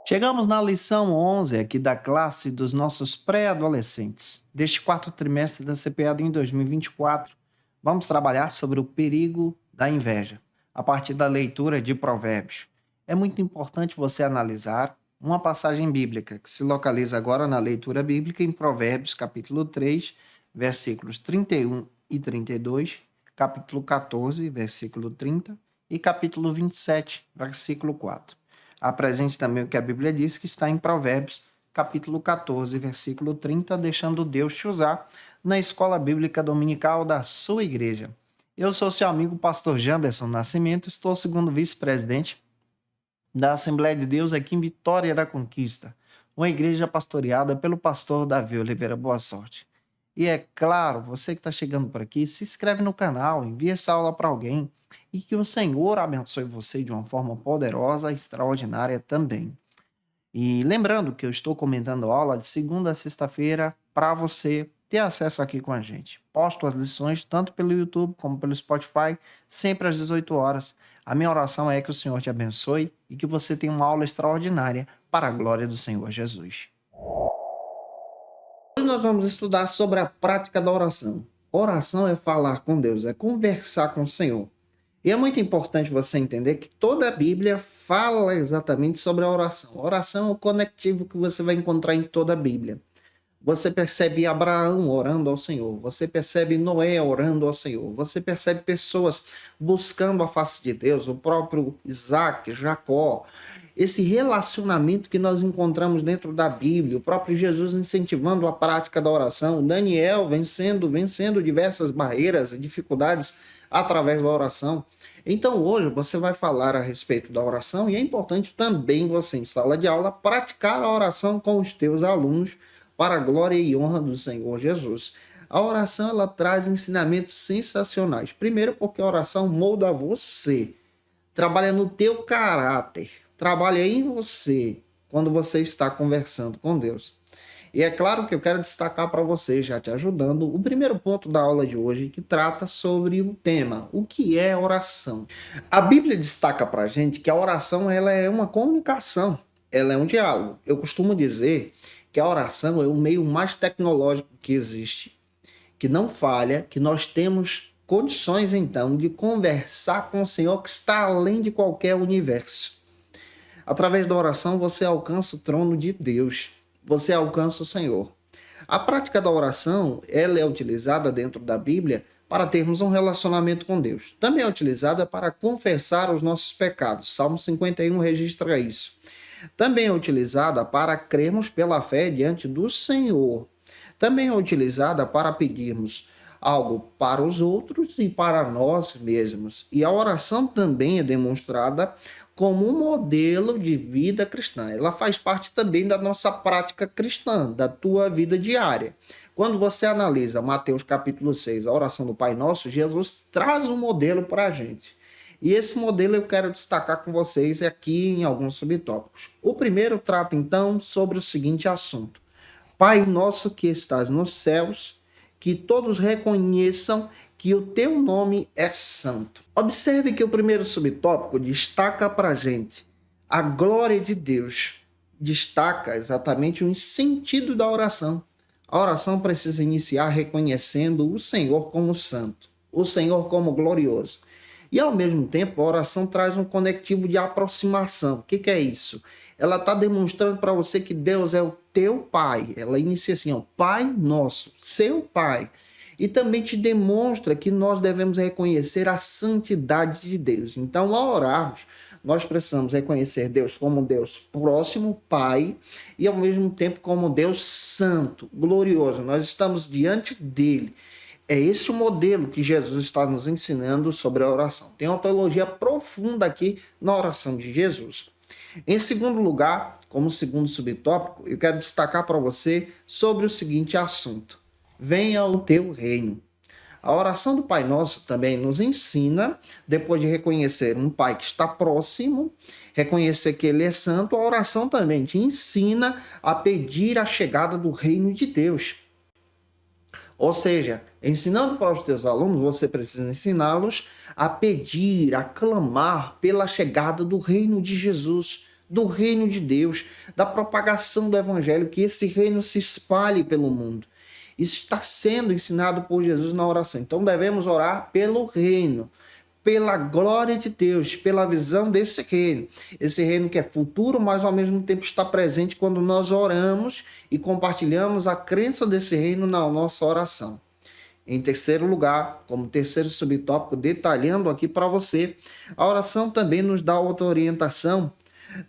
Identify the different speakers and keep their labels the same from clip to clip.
Speaker 1: Chegamos na lição 11 aqui da classe dos nossos pré-adolescentes, deste quarto trimestre da CPAD em 2024. Vamos trabalhar sobre o perigo da inveja, a partir da leitura de Provérbios. É muito importante você analisar uma passagem bíblica que se localiza agora na leitura bíblica em Provérbios, capítulo 3, versículos 31 e 32, capítulo 14, versículo 30 e capítulo 27, versículo 4. Apresente também o que a Bíblia diz, que está em Provérbios, capítulo 14, versículo 30, deixando Deus te usar na escola bíblica dominical da sua igreja. Eu sou seu amigo pastor Janderson Nascimento, estou segundo vice-presidente da Assembleia de Deus aqui em Vitória da Conquista, uma igreja pastoreada pelo pastor Davi Oliveira Boa Sorte. E é claro, você que está chegando por aqui, se inscreve no canal, envia essa aula para alguém, e que o Senhor abençoe você de uma forma poderosa e extraordinária também. E lembrando que eu estou comentando aula de segunda a sexta-feira para você ter acesso aqui com a gente. Posto as lições tanto pelo YouTube como pelo Spotify, sempre às 18 horas. A minha oração é que o Senhor te abençoe e que você tenha uma aula extraordinária para a glória do Senhor Jesus. Hoje nós vamos estudar sobre a prática da oração. Oração é falar com Deus, é conversar com o Senhor. E é muito importante você entender que toda a Bíblia fala exatamente sobre a oração. A oração é o conectivo que você vai encontrar em toda a Bíblia. Você percebe Abraão orando ao Senhor, você percebe Noé orando ao Senhor, você percebe pessoas buscando a face de Deus, o próprio Isaac, Jacó. Esse relacionamento que nós encontramos dentro da Bíblia, o próprio Jesus incentivando a prática da oração, Daniel vencendo diversas barreiras e dificuldades através da oração. Então hoje você vai falar a respeito da oração e é importante também você, em sala de aula, praticar a oração com os teus alunos para a glória e honra do Senhor Jesus. A oração ela traz ensinamentos sensacionais. Primeiro porque a oração molda você, trabalha no teu caráter, trabalha em você quando você está conversando com Deus. E é claro que eu quero destacar para você, já te ajudando, o primeiro ponto da aula de hoje, que trata sobre o tema, o que é oração. A Bíblia destaca para a gente que a oração ela é uma comunicação, ela é um diálogo. Eu costumo dizer que a oração é o meio mais tecnológico que existe, que não falha, que nós temos condições então de conversar com o Senhor que está além de qualquer universo. Através da oração você alcança o trono de Deus. Você alcança o Senhor. A prática da oração, ela é utilizada dentro da Bíblia para termos um relacionamento com Deus. Também é utilizada para confessar os nossos pecados. Salmo 51 registra isso. Também é utilizada para crermos pela fé diante do Senhor. Também é utilizada para pedirmos algo para os outros e para nós mesmos. E a oração também é demonstrada como um modelo de vida cristã. Ela faz parte também da nossa prática cristã, da tua vida diária. Quando você analisa Mateus capítulo 6, a oração do Pai Nosso, Jesus traz um modelo para a gente. E esse modelo eu quero destacar com vocês aqui em alguns subtópicos. O primeiro trata então sobre o seguinte assunto: Pai nosso que estás nos céus, que todos reconheçam que o teu nome é santo. Observe que o primeiro subtópico destaca para a gente a glória de Deus. Destaca exatamente o sentido da oração. A oração precisa iniciar reconhecendo o Senhor como santo, o Senhor como glorioso. E ao mesmo tempo, a oração traz um conectivo de aproximação. O que é isso? Ela está demonstrando para você que Deus é o teu Pai. Ela inicia assim, ó, Pai nosso, seu Pai. E também te demonstra que nós devemos reconhecer a santidade de Deus. Então, ao orarmos, nós precisamos reconhecer Deus como Deus próximo, Pai, e ao mesmo tempo como Deus santo, glorioso. Nós estamos diante dele. É esse o modelo que Jesus está nos ensinando sobre a oração. Tem uma teologia profunda aqui na oração de Jesus. Em segundo lugar, como segundo subtópico, eu quero destacar para você sobre o seguinte assunto: venha o teu reino. A oração do Pai Nosso também nos ensina, depois de reconhecer um Pai que está próximo, reconhecer que Ele é santo, a oração também te ensina a pedir a chegada do reino de Deus. Ou seja, ensinando para os teus alunos, você precisa ensiná-los a pedir, a clamar pela chegada do reino de Jesus, do reino de Deus, da propagação do evangelho, que esse reino se espalhe pelo mundo. Isso está sendo ensinado por Jesus na oração. Então devemos orar pelo reino, pela glória de Deus, pela visão desse reino. Esse reino que é futuro, mas ao mesmo tempo está presente quando nós oramos e compartilhamos a crença desse reino na nossa oração. Em terceiro lugar, como terceiro subtópico, detalhando aqui para você, a oração também nos dá outra orientação.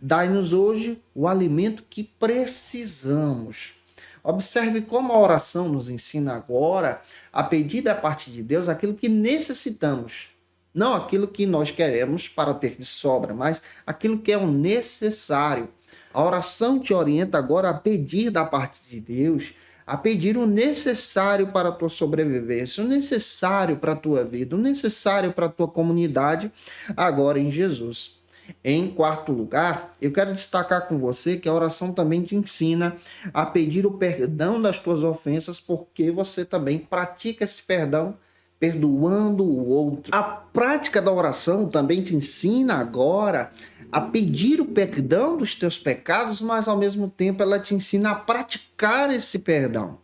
Speaker 1: Dai-nos hoje o alimento que precisamos. Observe como a oração nos ensina agora a pedir da parte de Deus aquilo que necessitamos. Não aquilo que nós queremos para ter de sobra, mas aquilo que é o necessário. A oração te orienta agora a pedir da parte de Deus, a pedir o necessário para a tua sobrevivência, o necessário para a tua vida, o necessário para a tua comunidade, agora em Jesus. Em quarto lugar, eu quero destacar com você que a oração também te ensina a pedir o perdão das tuas ofensas, porque você também pratica esse perdão perdoando o outro. A prática da oração também te ensina agora a pedir o perdão dos teus pecados, mas ao mesmo tempo ela te ensina a praticar esse perdão.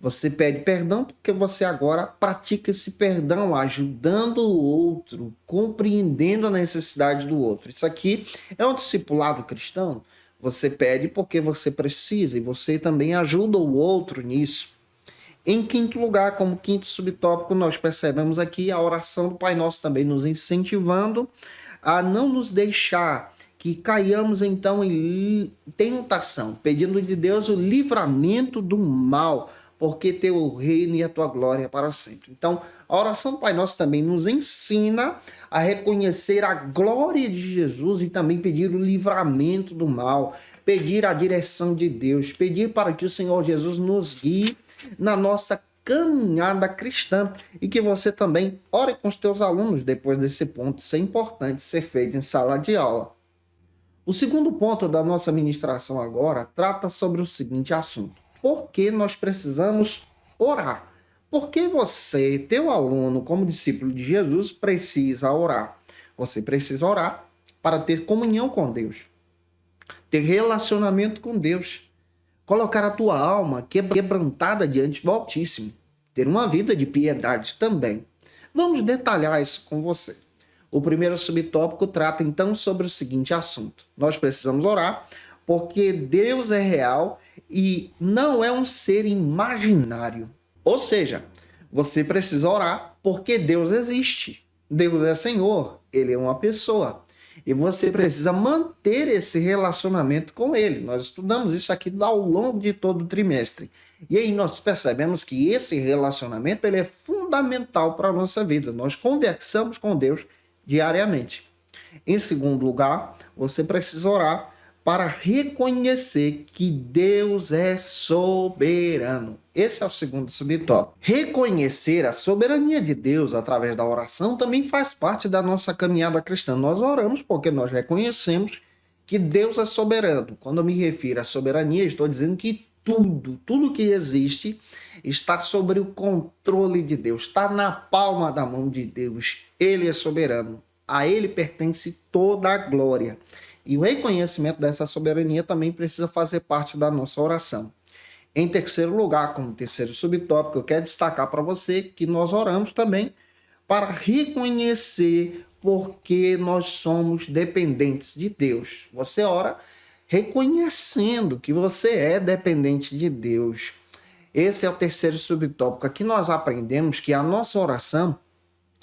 Speaker 1: Você pede perdão porque você agora pratica esse perdão, ajudando o outro, compreendendo a necessidade do outro. Isso aqui é um discipulado cristão. Você pede porque você precisa e você também ajuda o outro nisso. Em quinto lugar, como quinto subtópico, nós percebemos aqui a oração do Pai Nosso também nos incentivando a não nos deixar que caiamos então em tentação, pedindo de Deus o livramento do mal, porque teu o reino e a tua glória para sempre. Então, a oração do Pai Nosso também nos ensina a reconhecer a glória de Jesus e também pedir o livramento do mal, pedir a direção de Deus, pedir para que o Senhor Jesus nos guie na nossa caminhada cristã e que você também ore com os teus alunos depois desse ponto. Isso é importante ser feito em sala de aula. O segundo ponto da nossa ministração agora trata sobre o seguinte assunto: por que nós precisamos orar? Por que você, teu aluno, como discípulo de Jesus, precisa orar? Você precisa orar para ter comunhão com Deus, ter relacionamento com Deus, colocar a tua alma quebrantada diante do Altíssimo, ter uma vida de piedade também. Vamos detalhar isso com você. O primeiro subtópico trata então sobre o seguinte assunto: nós precisamos orar porque Deus é real e não é um ser imaginário. Ou seja, você precisa orar porque Deus existe. Deus é Senhor, Ele é uma pessoa. E você precisa manter esse relacionamento com Ele. Nós estudamos isso aqui ao longo de todo o trimestre. E aí nós percebemos que esse relacionamento ele é fundamental para a nossa vida. Nós conversamos com Deus diariamente. Em segundo lugar, você precisa orar para reconhecer que Deus é soberano. Esse é o segundo subtópico. Reconhecer a soberania de Deus através da oração também faz parte da nossa caminhada cristã. Nós oramos porque nós reconhecemos que Deus é soberano. Quando eu me refiro à soberania, estou dizendo que tudo que existe está sobre o controle de Deus, está na palma da mão de Deus. Ele é soberano. A Ele pertence toda a glória. E o reconhecimento dessa soberania também precisa fazer parte da nossa oração. Em terceiro lugar, como terceiro subtópico, eu quero destacar para você que nós oramos também para reconhecer porque nós somos dependentes de Deus. Você ora reconhecendo que você é dependente de Deus. Esse é o terceiro subtópico. Aqui nós aprendemos que a nossa oração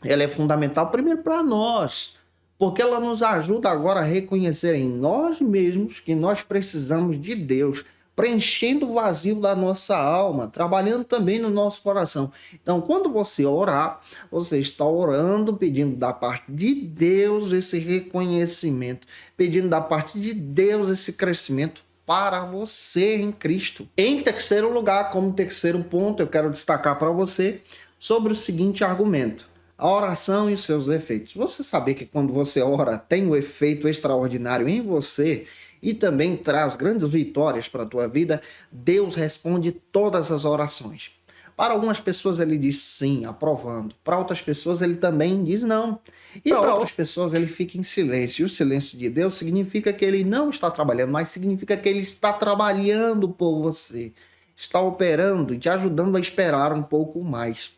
Speaker 1: ela é fundamental primeiro para nós, porque ela nos ajuda agora a reconhecer em nós mesmos que nós precisamos de Deus, preenchendo o vazio da nossa alma, trabalhando também no nosso coração. Então, quando você orar, você está orando, pedindo da parte de Deus esse reconhecimento, pedindo da parte de Deus esse crescimento para você em Cristo. Em terceiro lugar, como terceiro ponto, eu quero destacar para você sobre o seguinte argumento: a oração e os seus efeitos. Você sabia que quando você ora tem um efeito extraordinário em você e também traz grandes vitórias para a tua vida? Deus responde todas as orações. Para algumas pessoas ele diz sim, aprovando. Para outras pessoas ele também diz não. E para outras pessoas ele fica em silêncio. E o silêncio de Deus significa que ele não está trabalhando, mas significa que ele está trabalhando por você. Está operando e te ajudando a esperar um pouco mais.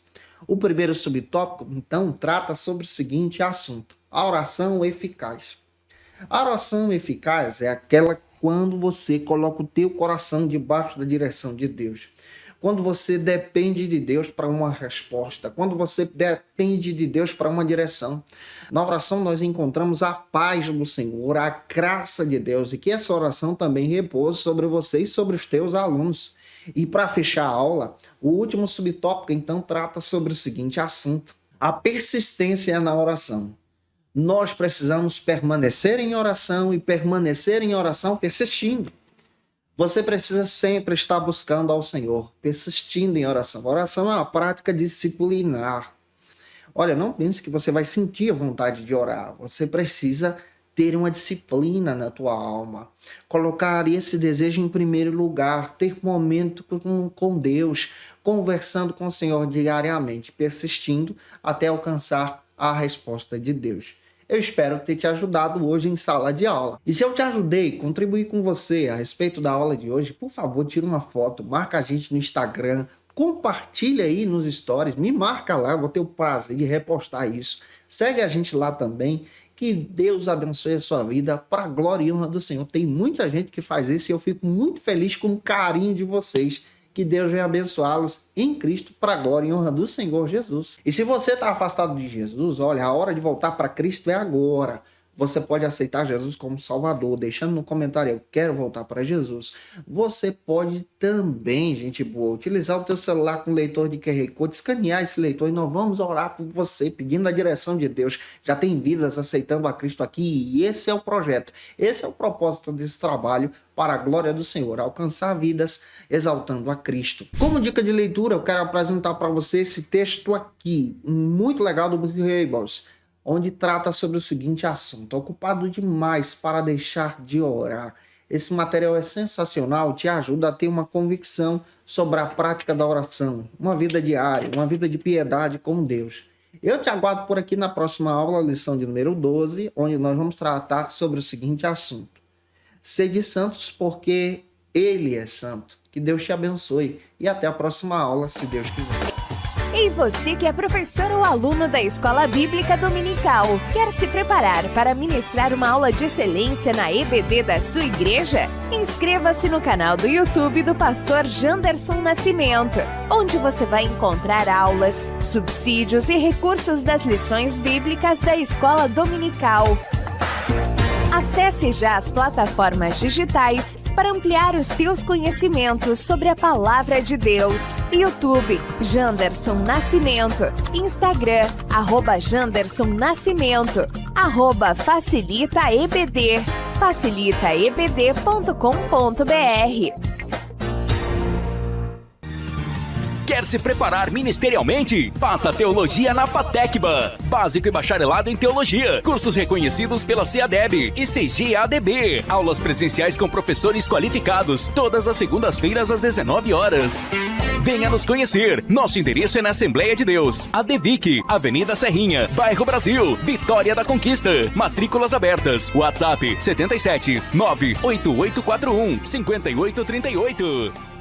Speaker 1: O primeiro subtópico, então, trata sobre o seguinte assunto: a oração eficaz. A oração eficaz é aquela quando você coloca o teu coração debaixo da direção de Deus. Quando você depende de Deus para uma resposta, quando você depende de Deus para uma direção. Na oração nós encontramos a paz do Senhor, a graça de Deus, e que essa oração também repousa sobre você e sobre os teus alunos. E para fechar a aula, o último subtópico então trata sobre o seguinte assunto: a persistência na oração. Nós precisamos permanecer em oração e permanecer em oração persistindo. Você precisa sempre estar buscando ao Senhor, persistindo em oração. Oração é uma prática disciplinar. Olha, não pense que você vai sentir a vontade de orar. Você precisa ter uma disciplina na tua alma. Colocar esse desejo em primeiro lugar. Ter momento com Deus, conversando com o Senhor diariamente, persistindo até alcançar a resposta de Deus. Eu espero ter te ajudado hoje em sala de aula. E se eu te ajudei, contribuí com você a respeito da aula de hoje, por favor, tira uma foto, marca a gente no Instagram, compartilha aí nos stories, me marca lá, eu vou ter o prazer de repostar isso. Segue a gente lá também. Que Deus abençoe a sua vida para a glória e honra do Senhor. Tem muita gente que faz isso e eu fico muito feliz com o carinho de vocês. Que Deus venha abençoá-los em Cristo para a glória e honra do Senhor Jesus. E se você está afastado de Jesus, olha, a hora de voltar para Cristo é agora. Você pode aceitar Jesus como Salvador, deixando no comentário: eu quero voltar para Jesus. Você pode também, gente boa, utilizar o teu celular com leitor de QR Code, escanear esse leitor e nós vamos orar por você, pedindo a direção de Deus. Já tem vidas aceitando a Cristo aqui e esse é o projeto, esse é o propósito desse trabalho para a glória do Senhor, alcançar vidas exaltando a Cristo. Como dica de leitura, eu quero apresentar para você esse texto aqui, muito legal do Book Rebels, onde trata sobre o seguinte assunto: ocupado demais para deixar de orar. Esse material é sensacional, te ajuda a ter uma convicção sobre a prática da oração, uma vida diária, uma vida de piedade com Deus. Eu te aguardo por aqui na próxima aula, lição de número 12, onde nós vamos tratar sobre o seguinte assunto: sede santos porque Ele é santo. Que Deus te abençoe e até a próxima aula, se Deus quiser.
Speaker 2: E você que é professor ou aluno da Escola Bíblica Dominical, quer se preparar para ministrar uma aula de excelência na EBD da sua igreja? Inscreva-se no canal do YouTube do pastor Janderson Nascimento, onde você vai encontrar aulas, subsídios e recursos das lições bíblicas da Escola Dominical. Acesse já as plataformas digitais para ampliar os teus conhecimentos sobre a Palavra de Deus. YouTube, Janderson Nascimento. Instagram, @Janderson Nascimento. @FacilitaEBD. facilitaebd.com.br.
Speaker 3: Quer se preparar ministerialmente? Faça Teologia na FATECBA. Básico e bacharelado em Teologia. Cursos reconhecidos pela CEADEB e CGADB. Aulas presenciais com professores qualificados. Todas as segundas-feiras às 19 horas. Venha nos conhecer. Nosso endereço é na Assembleia de Deus, ADVIC, Avenida Serrinha, Bairro Brasil, Vitória da Conquista. Matrículas abertas. WhatsApp 77 98841 5838.